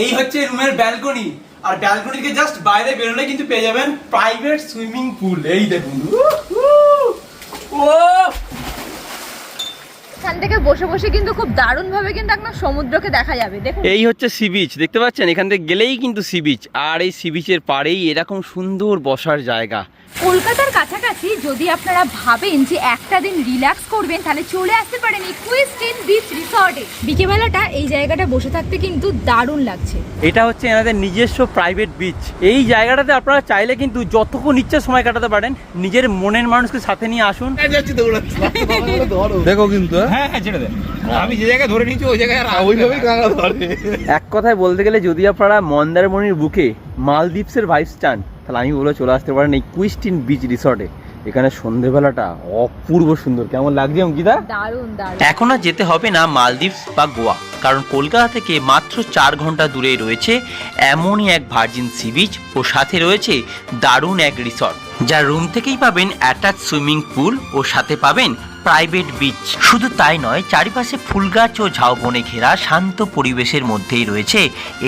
এই হচ্ছে রুমের ব্যালকনি, আর ব্যালকনি থেকে জাস্ট বাইরে বেরোলে কিন্তু পেয়ে যাবেন প্রাইভেট সুইমিং পুল। এই দেখুন, ও এখান থেকে বসে বসে কিন্তু খুব দারুণ ভাবে কিন্তু একদম সমুদ্রকে দেখা যাবে। দেখুন, এই হচ্ছে সি বিচ, দেখতে পাচ্ছেন? এখান থেকে গেলেই কিন্তু সি বিচ, আর এই সি বিচের পাড়েই এরকম সুন্দর বসার জায়গা। কলকাতার কাছাকাছি যদি আপনারা ভাবেন যে একটা দিন রিল্যাক্স করবেন, তাহলে চলে আসতে পারেন ইকুইস্টিন বিচ রিসর্টে। বিকেলবেলাটা এই জায়গাটা বসে থাকতে কিন্তু দারুণ লাগছে। এটা হচ্ছে এনাদের নিজস্ব প্রাইভেট বিচ। এই জায়গাটাতে আপনারা চাইলে কিন্তু যতক্ষণ ইচ্ছে সময় কাটাতে পারেন। নিজের মনের মানুষকে সাথে নিয়ে আসুন। দেখো কিন্তু হ্যাঁ হ্যাঁ ছেড়ে দেন, আমি যে জায়গায় ধরে নিচ্ছি ওই জায়গায় ওইভাবেই কাঁকড়া ধরে। এক কথায় বলতে গেলে যদি আপনারা মন্দারমণির বুকে মালদ্বীপসের ভাইবস চান, তাহলে আমি বলে চলে আসতে পারেন এই ইকুইস্টিন বিচ রিসর্টে। এখানে সন্ধ্যেবেলাটা অপূর্ব সুন্দর। কেমন লাগছে অঙ্কিতা? দারুণ দারুণ। এখন আর যেতে হবে না মালদ্বীপস বা গোয়া, কারণ কলকাতা থেকে মাত্র 4 ঘন্টা দূরে রয়েছে এমনই এক ভার্জিন সি বিচ ও সাথে রয়েছে দারুণ এক রিসর্ট, যার রুম থেকেই পাবেন অ্যাটাচ সুইমিং পুল ও সাথে পাবেন প্রাইভেট বিচ। শুধু তাই নয়, চারিপাশে ফুল গাছ ও ঝাউবনে ঘেরা শান্ত পরিবেশের মধ্যেই রয়েছে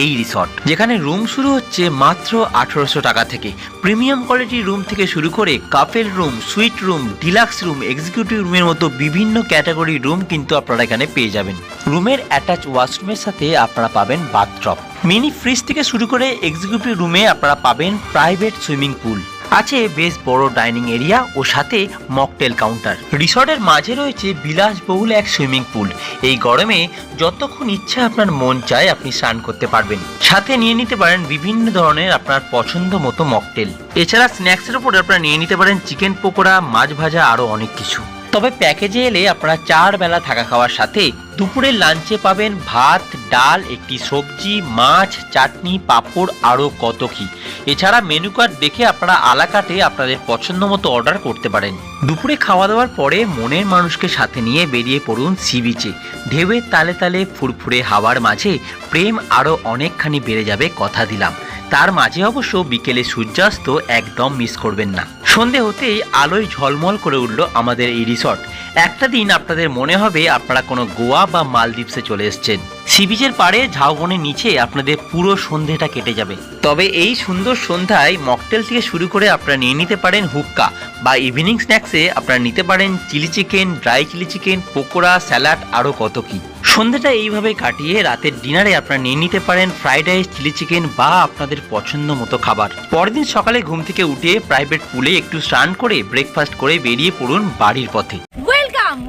এই রিসর্ট, যেখানে রুম শুরু হচ্ছে মাত্র 1800 টাকা থেকে। প্রিমিয়াম কোয়ালিটির রুম থেকে শুরু করে couple room, sweet room, deluxe room, executive রুমের মতো বিভিন্ন ক্যাটাগরির রুম কিন্তু আপনারা এখানে পেয়ে যাবেন। রুমের অ্যাটাচ ওয়াশরুমের সাথে আপনারা পাবেন বাথটব, মিনি ফ্রিজ থেকে শুরু করে এক্সিকিউটিভ রুমে আপনারা পাবেন প্রাইভেট সুইমিং পুল, আছে বেশ বড় ডাইনিং এরিয়া ও সাথে মকটেল কাউন্টার। রিসর্টের মাঝে রয়েছে বিলাসবহুল এক সুইমিং পুল। এই গরমে যতক্ষণ ইচ্ছা আপনার মন চায় আপনি স্নান করতে পারবেন। সাথে নিয়ে নিতে পারেন বিভিন্ন ধরনের আপনার পছন্দ মতো মকটেল। এছাড়া স্ন্যাক্সের উপরে আপনারা নিয়ে নিতে পারেন চিকেন পকোড়া, মাছ ভাজা, আরও অনেক কিছু। তবে প্যাকেজে এলে আপনারা 4 বেলা থাকা খাওয়ার সাথে দুপুরের লাঞ্চে পাবেন ভাত, ডাল, একটি সবজি, মাছ, চাটনি, পাঁপড়, আরও কত কি। এছাড়া মেনু কার্ড দেখে আপনারা আলাকাটে আপনাদের পছন্দ মতো অর্ডার করতে পারেন। দুপুরে খাওয়া দাওয়ার পরে মনের মানুষকে সাথে নিয়ে বেরিয়ে পড়ুন সি বিচে। ঢেউয়ের তালে তালে ফুরফুরে হাওয়ার মাঝে প্রেম আরও অনেকখানি বেড়ে যাবে, কথা দিলাম। তার মাঝে অবশ্য বিকেলে সূর্যাস্ত একদম মিস করবেন না। সন্ধে হতেই আলোয় ঝলমল করে উঠল আমাদের এই রিসর্ট। একটা দিন আপনাদের মনে হবে আপনারা কোনো গোয়া বা মালদ্বীপসে চলে এসেছেন। সি বিচের পাড়ে ঝাউবনের নিচে আপনাদের পুরো সন্ধেটা কেটে যাবে। তবে এই সুন্দর সন্ধ্যায় মকটেল থেকে শুরু করে আপনারা নিয়ে নিতে পারেন হুক্কা, বা ইভিনিং স্ন্যাক্সে আপনারা নিতে পারেন chilli chicken, dry chilli chicken, pakora, salad, আরও কত কি। সন্ধ্যাটা এইভাবে কাটিয়ে রাতের ডিনারে আপনারা নিয়ে নিতে পারেন ফ্রাইড রাইস, চিলি চিকেন বা আপনাদের পছন্দ মতো খাবার। পরের দিন সকালে ঘুম থেকে উঠে প্রাইভেট পুলে একটু স্নান করে ব্রেকফাস্ট করে বেরিয়ে পড়ুন বাড়ির পথে।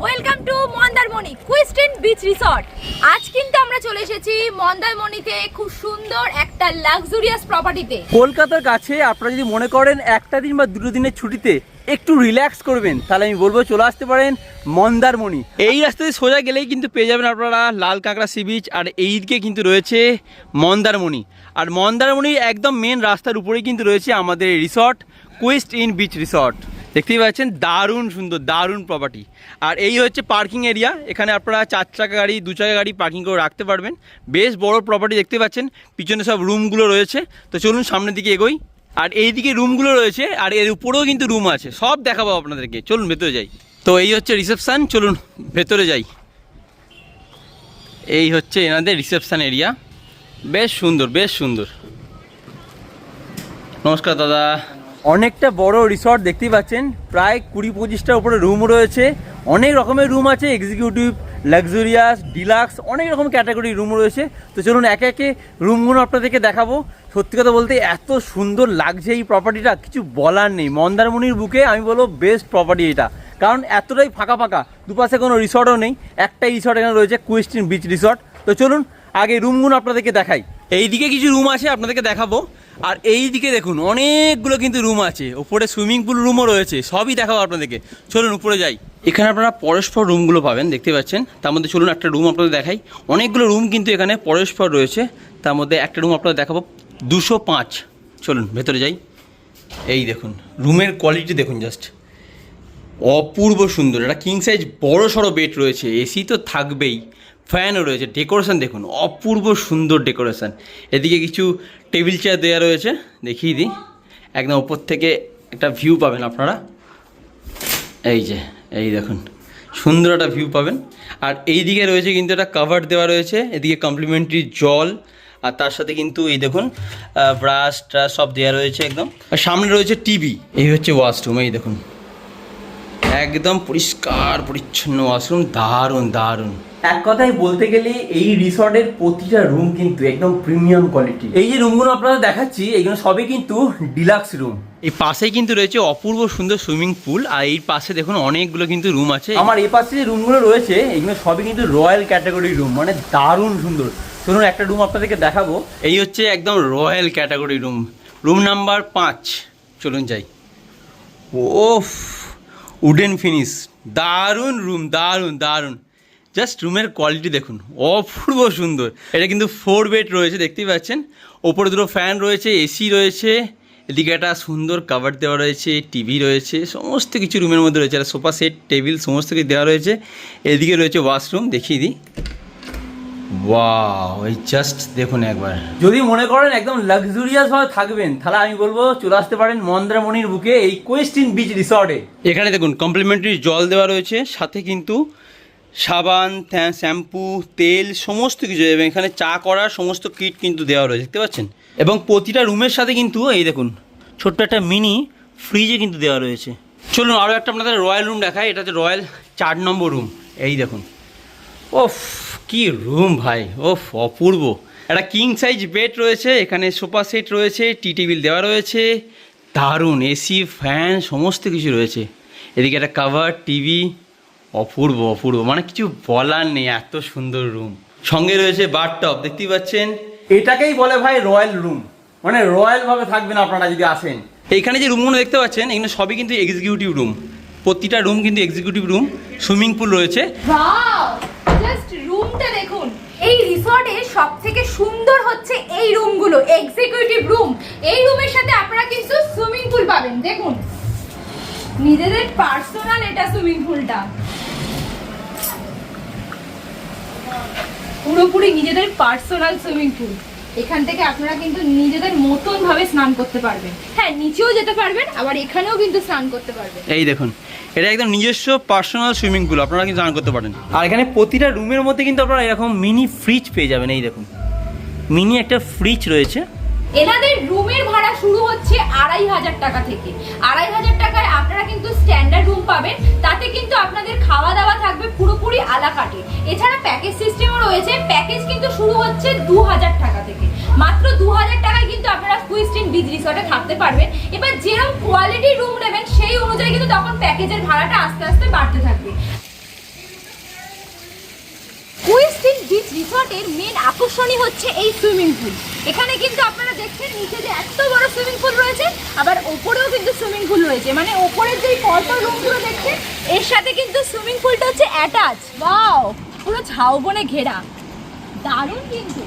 ওয়েলকাম টু মন্দারমণি ইকুইস্টিন বিচ রিসর্ট। আজ কিন্তু আমরা চলে এসেছি মন্দারমণিতে খুব সুন্দর একটা লাক্সারিয়াস প্রপার্টিতে। কলকাতার কাছে আপনারা যদি মনে করেন একটা দিন বা 2 দিনের ছুটিতে একটু রিল্যাক্স করবেন, তাহলে আমি বলবো চলে আসতে পারেন মন্দারমণি। এই রাস্তাতে সোজা গেলেই কিন্তু পেয়ে যাবেন আপনারা লাল কাঁকড়া সি বিচ, আর এই দিকে কিন্তু রয়েছে মন্দারমণি। আর মন্দারমণির একদম মেন রাস্তার উপরেই কিন্তু রয়েছে আমাদের রিসর্ট ইকুইস্টিন বিচ রিসর্ট। দেখতেই পাচ্ছেন দারুণ সুন্দর, দারুণ প্রপার্টি। আর এই হচ্ছে পার্কিং এরিয়া। এখানে আপনারা 4 চাকা গাড়ি, 2 চাকা গাড়ি পার্কিং করে রাখতে পারবেন। বেশ বড় প্রপার্টি দেখতে পাচ্ছেন। পিছনে সব রুমগুলো রয়েছে। তো চলুন সামনের দিকে এগোই। আর এই দিকে রুমগুলো রয়েছে, আর এর উপরেও কিন্তু রুম আছে, সব দেখাবো আপনাদেরকে। চলুন ভেতরে যাই। তো এই হচ্ছে রিসেপশান, চলুন ভেতরে যাই। এই হচ্ছে এনাদের রিসেপশান এরিয়া। বেশ সুন্দর, বেশ সুন্দর। নমস্কার দাদা। অনেকটা বড় রিসর্ট দেখতেই পাচ্ছেন। প্রায় 20-25টার উপরে রুম রয়েছে। অনেক রকমের রুম আছে, এক্সিকিউটিভ, লাক্সারিয়াস, ডিলাক্স, অনেক রকম ক্যাটাগরির রুম রয়েছে। তো চলুন একে একে রুমগুলো আপনাদেরকে দেখাবো। সত্যি কথা বলতে এত সুন্দর লাগছে এই প্রপার্টিটা, কিছু বলার নেই। মন্দারমণির বুকে আমি বলবো বেস্ট প্রপার্টি এটা, কারণ এতটাই ফাঁকা ফাঁকা, দুপাশে কোনো রিসর্টও নেই। একটাই রিসর্ট এখানে রয়েছে, ইকুইস্টিন বিচ রিসর্ট। তো চলুন আগে রুমগুলো আপনাদেরকে দেখাই। এই দিকে কিছু রুম আছে আপনাদেরকে দেখাবো, আর এই দিকে দেখুন অনেকগুলো কিন্তু রুম আছে। উপরে সুইমিং পুল রুমও রয়েছে, সবই দেখাবো আপনাদেরকে। চলুন উপরে যাই। এখানে আপনারা পরস্পর রুমগুলো পাবেন, দেখতে পাচ্ছেন। তার মধ্যে চলুন একটা রুম আপনাদের দেখাই। অনেকগুলো রুম কিন্তু এখানে পরস্পর রয়েছে, তার মধ্যে একটা রুম আপনাদের দেখাবো 205। চলুন ভেতরে যাই। এই দেখুন রুমের কোয়ালিটি দেখুন, জাস্ট অপূর্ব সুন্দর। একটা কিং সাইজ বড় সড়ো বেড রয়েছে, এসি তো থাকবেই, ফ্যানও রয়েছে। ডেকোরেশন দেখুন, অপূর্ব সুন্দর ডেকোরেশন। এদিকে কিছু টেবিল চেয়ার দেওয়া রয়েছে, দেখিয়ে দিই। একদম ওপর থেকে একটা ভিউ পাবেন আপনারা। এই যে এই দেখুন সুন্দর একটা ভিউ পাবেন। আর এই দিকে রয়েছে কিন্তু একটা কাভার দেওয়া রয়েছে। এদিকে কমপ্লিমেন্টারি জল, আর তার সাথে কিন্তু এই দেখুন ব্রাশ ট্রাশ সব দেওয়া রয়েছে একদম। আর সামনে রয়েছে টিভি। এই হচ্ছে ওয়াশরুম, এই দেখুন একদম পরিষ্কার পরিচ্ছন্ন ওয়াশরুম, দারুণ দারুণ। এক কথায় বলতে গেলে এই রিসর্টের প্রতিটা রুম কিন্তু একদম প্রিমিয়াম কোয়ালিটি। এই যে রুমগুলো আপনারা দেখাচ্ছি এগুলো সবই কিন্তু ডিলাক্স রুম। এই পাশেই কিন্তু রয়েছে অপূর্ব সুন্দর সুইমিং পুল, আর এই পাশে দেখুন অনেকগুলো কিন্তু রুম আছে। আমার এই পাশে যে রুমগুলো রয়েছে এগুলো সবই কিন্তু রয়্যাল ক্যাটাগরি রুম, মানে দারুণ সুন্দর। চলুন একটা রুম আপনাদেরকে দেখাবো। এই হচ্ছে একদম royal category room, room number 5। চলুন যাই। ওফ, উডেন ফিনিশ, দারুণ রুম, দারুণ দারুণ। জাস্ট রুমের কোয়ালিটি দেখুন, অপূর্ব সুন্দর। এটা কিন্তু 4 বেড রয়েছে, দেখতেই পাচ্ছেন। ওপরে দুটো ফ্যান রয়েছে, এসি রয়েছে, এদিকে একটা সুন্দর কাভার দেওয়া রয়েছে, টিভি রয়েছে, সমস্ত কিছু রুমের মধ্যে রয়েছে। আর সোফা সেট, টেবিল সমস্ত কিছু দেওয়া রয়েছে। এদিকে রয়েছে ওয়াশরুম, দেখিয়ে দিই। ওয়াও, এই জাস্ট দেখুন একবার। যদি মনে করেন একদম লাক্সুরিয়াস ভাবে থাকবেন তাহলে আমি বলবো চলে আসতে পারেন মন্দারমণির বুকে এই কোয়েস্ট ইন বিচ রিসর্টে। এখানে দেখুন কমপ্লিমেন্টারি জল দেওয়া রয়েছে, সাথে কিন্তু সাবান, শ্যাম্পু, তেল সমস্ত কিছু, এবং এখানে চা করার সমস্ত কিট কিন্তু দেওয়া রয়েছে, দেখতে পাচ্ছেন। এবং প্রতিটা রুমের সাথে কিন্তু এই দেখুন ছোট্ট একটা মিনি ফ্রিজে কিন্তু দেওয়া রয়েছে। চলুন আরও একটা আপনাদের রয়্যাল রুম দেখায়। এটা হচ্ছে রয়্যাল 4 নম্বর রুম, এই দেখুন। ওফ, কি রুম ভাই, ওফ অপূর্ব। একটা কিং সাইজ বেড রয়েছে, এখানে সোফা সেট রয়েছে, টি টেবিল দেওয়া রয়েছে, দারুণ এসি, ফ্যান সমস্ত কিছু রয়েছে। এদিকে একটা কাভার, টিভি, অপূর্ব অপূর্ব, মানে কিছু বলার নেই, এত সুন্দর রুম। সঙ্গে রয়েছে বাথটব, দেখতেই পাচ্ছেন। এটাকেই বলে ভাই রয়্যাল রুম, মানে রয়্যাল ভাবে থাকবেন আপনারা যদি আসেন। এইখানে যে রুমগুলো দেখতে পাচ্ছেন এগুলো সবই কিন্তু এক্সিকিউটিভ রুম, প্রতিটা রুম কিন্তু এক্সিকিউটিভ রুম। সুইমিং পুল রয়েছে। ওয়াও, জাস্ট রুমটা দেখুন। এই রিসর্টে সবথেকে সুন্দর হচ্ছে এই রুমগুলো, এক্সিকিউটিভ রুম। এই রুমের সাথে আপনারা কিন্তু সুইমিং পুল পাবেন, দেখুন নিজেদের পার্সোনাল এটা সুইমিং পুলটা, পুরোপুরি নিজেদের পার্সোনাল সুইমিং পুল। এখান থেকে আপনারা কিন্তু নিজেদের মতন ভাবে স্নান করতে পারবেন। হ্যাঁ, নিচেও যেতে পারবেন, আবার এখানেও কিন্তু স্নান করতে পারবেন। এই দেখুন, এটা একদম নিজস্ব পার্সোনাল সুইমিং পুল, আপনারা কিন্তু স্নান করতে পারেন। আর এখানে প্রতিটা রুমের মধ্যে কিন্তু আপনারা এরকম মিনি ফ্রিজ পেয়ে যাবেন। এই দেখুন মিনি একটা ফ্রিজ রয়েছে। এনাদের রুমের ভাড়া শুরু হচ্ছে 2500 টাকা থেকে। 2500 টাকায় আপনারা কিন্তু স্ট্যান্ডার্ড রুম পাবেন, তাতে কিন্তু আপনাদের খাওয়া দাওয়া থাকবে পুরোপুরি আলা কাটে। এছাড়া প্যাকেজ সিস্টেমও রয়েছে, প্যাকেজ কিন্তু শুরু হচ্ছে 2000 টাকা থেকে। মাত্র 2000 টাকায় কিন্তু আপনারা কোয়েস্ট ইন বিচ রিসর্টে থাকতে পারবেন। এবার যেরকম কোয়ালিটির রুম নেবেন সেই অনুযায়ী কিন্তু তখন প্যাকেজের ভাড়াটা আস্তে আস্তে বাড়তে থাকবে। কোয়েস্ট ইন বিচ রিসর্টের মেন আকর্ষণই হচ্ছে এই সুইমিং পুল। এখানে কিন্তু আপনারা দেখছেন নিচে যে এত বড় সুইমিং পুল রয়েছে, আবার ওপরেও কিন্তু সুইমিং পুল রয়েছে। মানে ওপরের যে পরপর রুমগুলো দেখছেন এর সাথে কিন্তু সুইমিং পুলটা হচ্ছে অ্যাটাচ। ওয়াও, পুরো ঝাউবনে ঘেরা, দারুণ। কিন্তু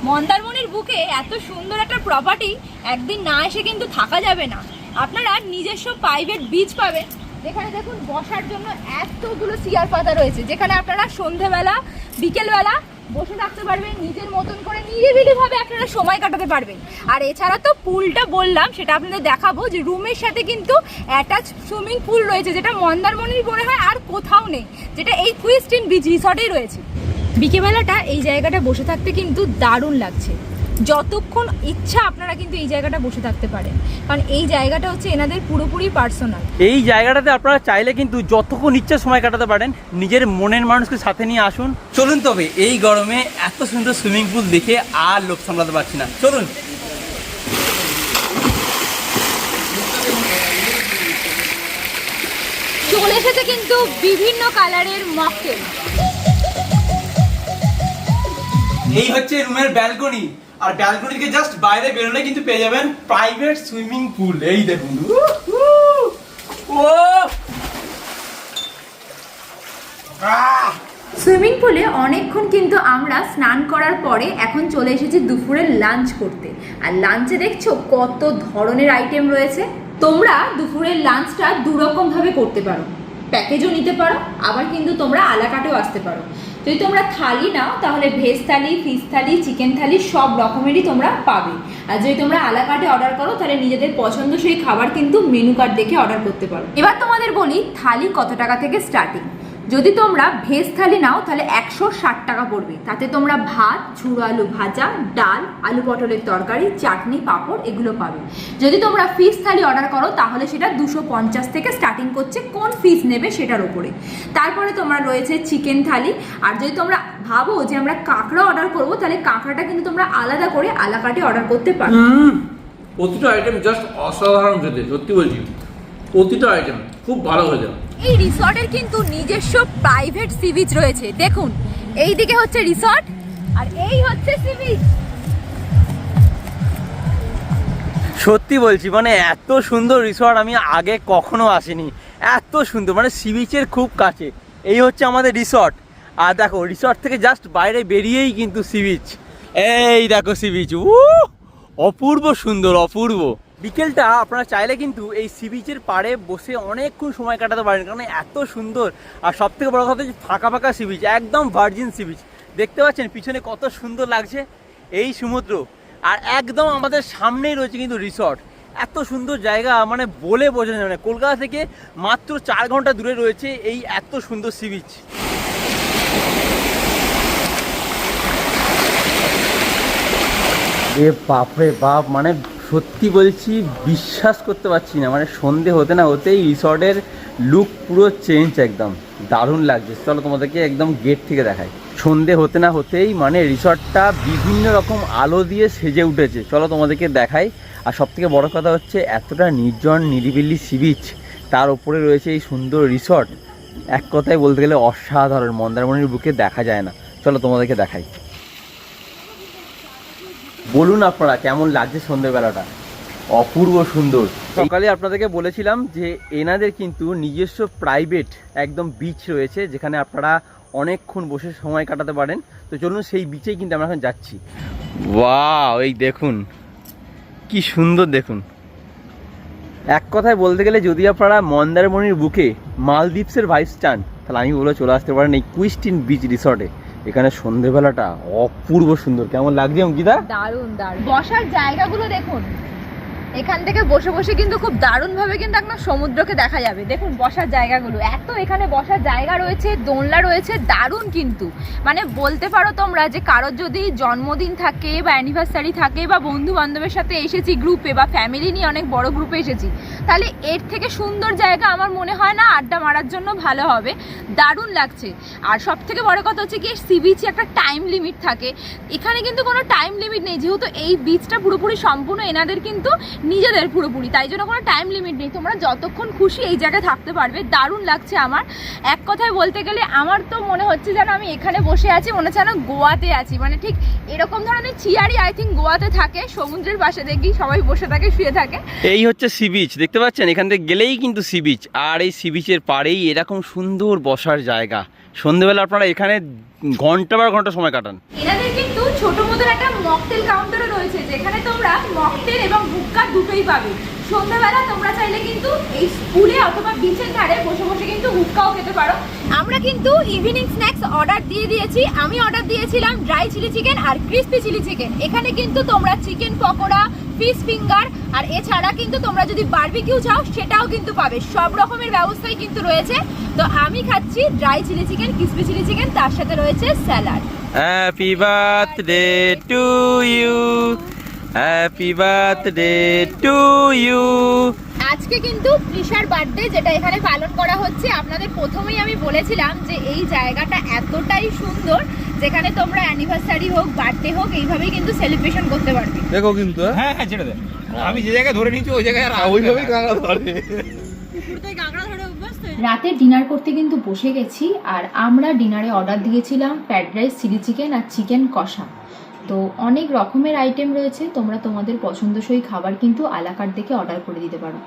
মন্দারমণির বুকে এত সুন্দর একটা প্রপার্টি একদিন না এসে কিন্তু থাকা যাবে না। আপনারা নিজস্ব প্রাইভেট বিচ পাবেন, যেখানে দেখুন বসার জন্য এতগুলো চেয়ার পাতা রয়েছে, যেখানে আপনারা সন্ধ্যেবেলা বিকেলবেলা বসে থাকতে পারবেন, নিজের মতন করে নিরিবিলিভাবে আপনারা সময় কাটাতে পারবেন। আর এছাড়া তো পুলটা বললাম, সেটা আপনাদের দেখাবো যে রুমের সাথে কিন্তু অ্যাটাচ সুইমিং পুল রয়েছে, যেটা মন্দারমণির মনে হয় আর কোথাও নেই, যেটা এই কোয়েস্ট ইন বিচ রিসর্টেই রয়েছে। বিকেলবেলাটা এই জায়গাটা বসে থাকতে কিন্তু দারুণ লাগছে। যতক্ষণ ইচ্ছা আপনারা কিন্তু এই জায়গাটা বসে থাকতে পারেন, কারণ এই জায়গাটা হচ্ছে এনাদের পুরোপুরি পার্সোনাল। এই জায়গাটাতে আপনারা চাইলে কিন্তু যতক্ষণ ইচ্ছা সময় কাটাতে পারেন, নিজের মনের মানুষকে সাথে নিয়ে আসুন। চলুন তবে এই গরমে এত সুন্দর সুইমিং পুল দেখে আর লোক সামলাতে পারছি না, চলুন। চলে এসেছে কিন্তু বিভিন্ন কালারের মকটেল। এই হচ্ছে রুমের ব্যালকনি, আর ব্যালকনি থেকে জাস্ট বাইরে বেরোলে কিন্তু পেয়ে যাবেন প্রাইভেট সুইমিং পুল। এই দেখুন, সুইমিং পুলে অনেকক্ষণ কিন্তু আমরা স্নান করার পরে এখন চলে এসেছি দুপুরের লাঞ্চ করতে। আর লাঞ্চে দেখছো কত ধরনের আইটেম রয়েছে। তোমরা দুপুরের লাঞ্চটা দুরকম ভাবে করতে পারো, প্যাকেজও নিতে পারো, আবার কিন্তু তোমরা আলাকাটেও আসতে পারো। যদি তোমরা থালি নাও তাহলে ভেজ থালি, ফিশ থালি, চিকেন থালি সব রকমেরই তোমরা পাবে। আর যদি তোমরা আলাকাটে অর্ডার করো তাহলে নিজেদের পছন্দসই খাবার কিন্তু মেনু কার্ড দেখে অর্ডার করতে পারো। এবার তোমাদের বলি থালি কত টাকা থেকে স্টার্টিং। যদি তোমরা ভেজ থালি নাও তাহলে 160 টাকা পড়বে, তাতে তোমরা ভাত, ঝুড়ো আলু ভাজা, ডাল, আলু পটলের তরকারি, চাটনি, পাঁপড় এগুলো পাবে। যদি তোমরা ফিশ থালি অর্ডার করো তাহলে সেটা 250 থেকে স্টার্টিং করছে, কোন ফিশ নেবে সেটার উপরে। তারপরে তোমরা রয়েছে চিকেন থালি। আর যদি তোমরা ভাবো যে আমরা কাঁকড়া অর্ডার করবো তাহলে কাঁকড়াটা কিন্তু তোমরা আলাদা করে আলাকাটে অর্ডার করতে পারো। প্রতিটা আইটেম জাস্ট অসাধারণ খেতে, সত্যি বলছি প্রতিটা আইটেম খুব ভালো হয়েছে। এই রিসর্টের কিন্তু নিজস্ব প্রাইভেট সি বিচ রয়েছে। দেখুন এইদিকে হচ্ছে রিসর্ট আর এই হচ্ছে সি বিচ। সত্যি বলছি মানে এত সুন্দর রিসর্ট আমি আগে কখনো আসিনি, এত সুন্দর মানে সি বিচের খুব কাছে। এই হচ্ছে আমাদের রিসর্ট, আর দেখো রিসর্ট থেকে জাস্ট বাইরে বেরিয়েই কিন্তু সি বিচ। এই দেখো সি বিচ, অপূর্ব সুন্দর, অপূর্ব। বিকেলটা আপনারা চাইলে কিন্তু এই সি বিচের পাড়ে বসে অনেকক্ষণ সময় কাটাতে পারেন, কারণ এত সুন্দর। আর সব থেকে বড় কথা হচ্ছে ফাঁকা ফাঁকা সি বিচ, একদম ভার্জিন সি বিচ। দেখতে পাচ্ছেন পিছনে কত সুন্দর লাগছে এই সমুদ্র, আর একদম আমাদের সামনেই রয়েছে কিন্তু রিসর্ট। এত সুন্দর জায়গা মানে বলে বোঝানো যাবে না। কলকাতা থেকে মাত্র 4 ঘন্টা দূরে রয়েছে এই এত সুন্দর সি বিচ। এ বাপরে বাপ, মানে সত্যি বলছি বিশ্বাস করতে পারছি না, মানে সন্ধে হতে না হতেই রিসর্টের লুক পুরো চেঞ্জ, একদম দারুণ লাগছে। চলো তোমাদেরকে একদম গেট থেকে দেখাই। সন্ধে হতে না হতেই মানে রিসর্টটা বিভিন্ন রকম আলো দিয়ে সেজে উঠেছে, চলো তোমাদেরকে দেখাই। আর সবথেকে বড় কথা হচ্ছে এতটা নির্জন নিরিবিলি সি বিচ, তার উপরে রয়েছে এই সুন্দর রিসর্ট। এক কথায় বলতে গেলে অসাধারণ, মন্দারমণির বুকে দেখা যায় না। চলো তোমাদেরকে দেখাই। বলুন আপনারা কেমন লাগছে সন্ধ্যেবেলাটা, অপূর্ব সুন্দর। সকালে আপনাদেরকে বলেছিলাম যে এনাদের কিন্তু নিজস্ব প্রাইভেট একদম বিচ রয়েছে, যেখানে আপনারা অনেকক্ষণ বসে সময় কাটাতে পারেন। তো চলুন সেই বিচেই কিন্তু আমরা এখন যাচ্ছি। ওয়াও, এই দেখুন কি সুন্দর, দেখুন। এক কথায় বলতে গেলে যদি আপনারা মন্দারমণির বুকে মালদ্বীপসের ভাইবস চান তাহলে আমি বলে চলে আসতে পারেন এই কুইস্টিন বিচ রিসর্টে। এখানে সন্ধ্যেবেলাটা অপূর্ব সুন্দর। কেমন লাগছে অঙ্কিতা? দারুণ দারুণ। বসার জায়গাগুলো দেখুন, এখান থেকে বসে বসে কিন্তু খুব দারুণভাবে কিন্তু একদম সমুদ্রকে দেখা যাবে। দেখুন বসার জায়গাগুলো, এত এখানে বসার জায়গা রয়েছে, দোলনা রয়েছে, দারুণ কিন্তু। মানে বলতে পারো তোমরা যে কারোর যদি জন্মদিন থাকে বা অ্যানিভার্সারি থাকে বা বন্ধু বান্ধবের সাথে এসেছি গ্রুপে বা ফ্যামিলি নিয়ে অনেক বড় গ্রুপে এসেছি, তাহলে এর থেকে সুন্দর জায়গা আমার মনে হয় না আড্ডা মারার জন্য ভালো হবে। দারুণ লাগছে। আর সব থেকে বড় কথা হচ্ছে কি সি বিচে একটা টাইম লিমিট থাকে, এখানে কিন্তু কোনো টাইম লিমিট নেই, যেহেতু এই বিচটা পুরোপুরি সম্পূর্ণ এনাদের কিন্তু নিজেদের পুরোপুরি, তাই জন্য কোনো টাইম লিমিট নেই। তোমরা যতক্ষণ খুশি এই জায়গায় থাকতে পারবে। দারুণ লাগছে আমার। এক কথায় বলতে গেলে আমার তো মনে হচ্ছে যেন আমি এখানে বসে আছি, মনে হচ্ছে যেন গোয়াতে আছি। মানে ঠিক এরকম ধরনের চেয়ারই আই থিঙ্ক গোয়াতে থাকে, সমুদ্রের পাশে দেখি সবাই বসে থাকে, শুয়ে থাকে। এই হচ্ছে সি বিচ, দেখতে পাচ্ছেন এখান থেকে গেলেই কিন্তু সি বিচ। আর এই সি বিচের পাড়েই এরকম সুন্দর বসার জায়গা। সন্ধ্যেবেলা আপনারা এখানে ঘন্টা বার ঘন্টা সময় কাটান। এনাদের কিন্তু ছোট মতন একটা মকটেল কাউন্টারও রয়েছে, যেখানে তোমরা মকটেল এবং হুক্কা দুটোই পাবে। সন্ধ্যাবেলা তোমরা চাইলে কিন্তু এই স্কুলে অথবা বিচের ধারে বসে বসে কিন্তু হুক্কাও খেতে পারো। আমরা কিন্তু ইভিনিং স্ন্যাক্স অর্ডার দিয়ে দিয়েছি। আমি অর্ডার দিয়েছিলাম ড্রাই চিলি চিকেন আর ক্রিস্পি চিলি চিকেন। এখানে কিন্তু তোমরা চিকেন পকোড়া, ফিশ ফিঙ্গার আর এছাড়া কিন্তু তোমরা যদি বারবিকিউ চাও সেটাও কিন্তু পাবে। সব রকমের ব্যবস্থাই কিন্তু রয়েছে। তো আমি খাচ্ছি dry chilli chicken, crispy chilli chicken, তার সাথে রয়েছে salad. Happy birthday to you, happy birthday to you. আজকে কিন্তু তৃষার বার্থডে, যেটা এখানে পালন করা হচ্ছে। আপনাদের প্রথমেই আমি বলেছিলাম যে এই জায়গাটা এতটাই সুন্দর, যেখানে তোমরা অ্যানিভার্সারি হোক, বার্থডে হোক, এইভাবেই কিন্তু সেলিব্রেশন করতে পারবে। দেখো কিন্তু হ্যাঁ হ্যাঁ ছেড়ে দে, আমি যে জায়গায় ধরে নিচ্ছি ওই জায়গায় ওইভাবেই কাঁকড়া ধরে। রাতে ডিনার করতে কিন্তু বসে গেছি। আর আমরা ডিনারে অর্ডার দিয়েছিলাম ফ্রাইড রাইস, চিলি চিকেন আর চিকেন কষা। তো অনেক রকমের আইটেম রয়েছে, তোমরা তোমাদের পছন্দসই খাবার কিন্তু আলাকার্ট দেখে অর্ডার করে দিতে পারো।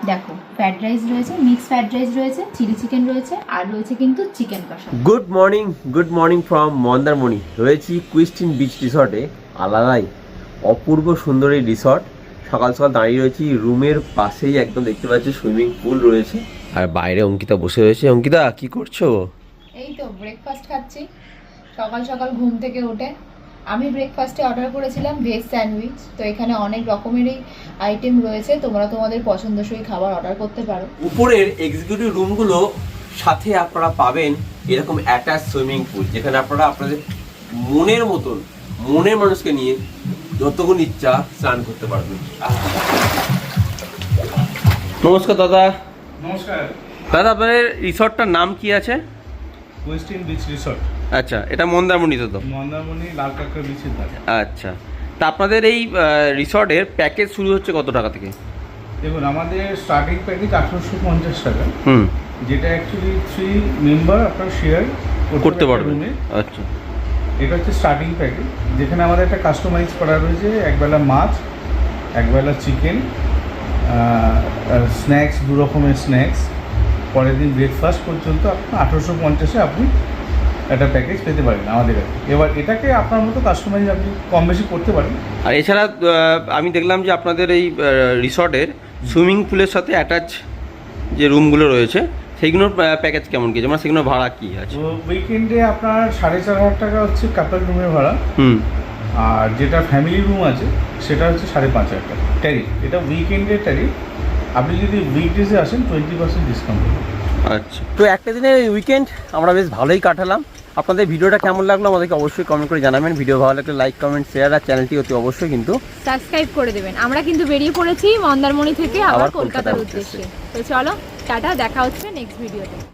দেখো ফ্রাইড রাইস রয়েছে, মিক্স ফ্রাইড রাইস রয়েছে, চিলি চিকেন রয়েছে, আর রয়েছে কিন্তু চিকেন কষা। Good morning from Mandarmani. রয়েছি কুইস্টিন বিচ রিসর্টে। আলাদাই অপূর্ব সুন্দর এই রিসর্ট। সকাল সকাল দাঁড়িয়ে রয়েছি রুমের পাশেই, একদম দেখতে পাচ্ছি সুইমিং পুল রয়েছে। আর বাইরে অঙ্কিতা বসে রয়েছে। অঙ্কিতা কি করছো? এই তো ব্রেকফাস্ট খাচ্ছি সকাল সকাল ঘুম থেকে উঠে। আমি ব্রেকফাস্টে অর্ডার করেছিলাম ভেজ স্যান্ডউইচ। তো এখানে অনেক রকমেরই আইটেম রয়েছে, তোমরা তোমাদের পছন্দসই খাবার অর্ডার করতে পারো। উপরের এক্সিকিউটিভ রুমগুলো সাথে আপনারা পাবেন এরকম অ্যাটাচ সুইমিং পুল, যেখানে আপনারা আপনাদের মনের মতন মনের মানুষকে নিয়ে যতক্ষণ ইচ্ছা স্নান করতে পারবেন। নমস্কার দাদা। নমস্কার। দাদা আপনাদের রিসর্টটার নাম কি আছে? ওয়েস্টার্ন বিচ রিসর্ট, আচ্ছা, এটা মন্দারমণিতে তো? মন্দারমণি লাল কাঁকড়া বিচের ধারে। আচ্ছা, তা আপনাদের এই রিসর্টের প্যাকেজ শুরু হচ্ছে কত টাকা থেকে? দেখুন, আমাদের স্টার্টিং প্যাকেজ 1850 টাকা, হুম, যেটা অ্যাকচুয়ালি 3 মেম্বার আপনার শেয়ার করতে পারবেন। রুমে। আচ্ছা, এটা হচ্ছে স্টার্টিং প্যাকেজ, যেখানে আমাদের একটা কাস্টমাইজ করা রয়েছে, একবেলা মাছ, একবেলা চিকেন, স্ন্যাক্স, 2 রকমের স্ন্যাক্স, পরের দিন ব্রেকফাস্ট পর্যন্ত আপনি 1850-এ আপনি একটা প্যাকেজ পেতে পারেন আমাদের কাছে। এবার এটাকে আপনার মতো কাস্টমাইজ আপনি কম বেশি করতে পারেন। আর এছাড়া আমি দেখলাম যে আপনাদের এই রিসর্টের সুইমিং পুলের সাথে অ্যাটাচ যে রুমগুলো রয়েছে সেইগুলোর প্যাকেজ কেমন কি, যেমন সেগুলোর ভাড়া কি আছে? তো উইকেন্ডে আপনার 4500 টাকা হচ্ছে কাপল রুমের ভাড়া, হুম, আর যেটা ফ্যামিলি রুম আছে সেটা হচ্ছে 5500 টাকা ট্যারিফ। এটা উইকেন্ডের ট্যারিফ। আপনি যদি উইকডেজে আসেন 20% ডিসকাউন্ট পাবেন। আচ্ছা, তো একটা দিনের উইকেন্ড আমরা বেশ ভালোই কাটালাম। আপনাদের ভিডিওটা কেমন লাগলো আমাদেরকে অবশ্যই কমেন্ট করে জানাবেন। ভিডিও ভালো লাগলে লাইক, কমেন্ট, শেয়ার, আর চ্যানেলটি অতি অবশ্যই কিন্তু সাবস্ক্রাইব করে দেবেন। আমরা কিন্তু বেরিয়ে পড়েছি মন্দারমণি থেকে আবার আবার কলকাতার কলকাতার উদ্দেশ্যে। তো চলো টাটা, দেখা হচ্ছে নেক্সট ভিডিওতে।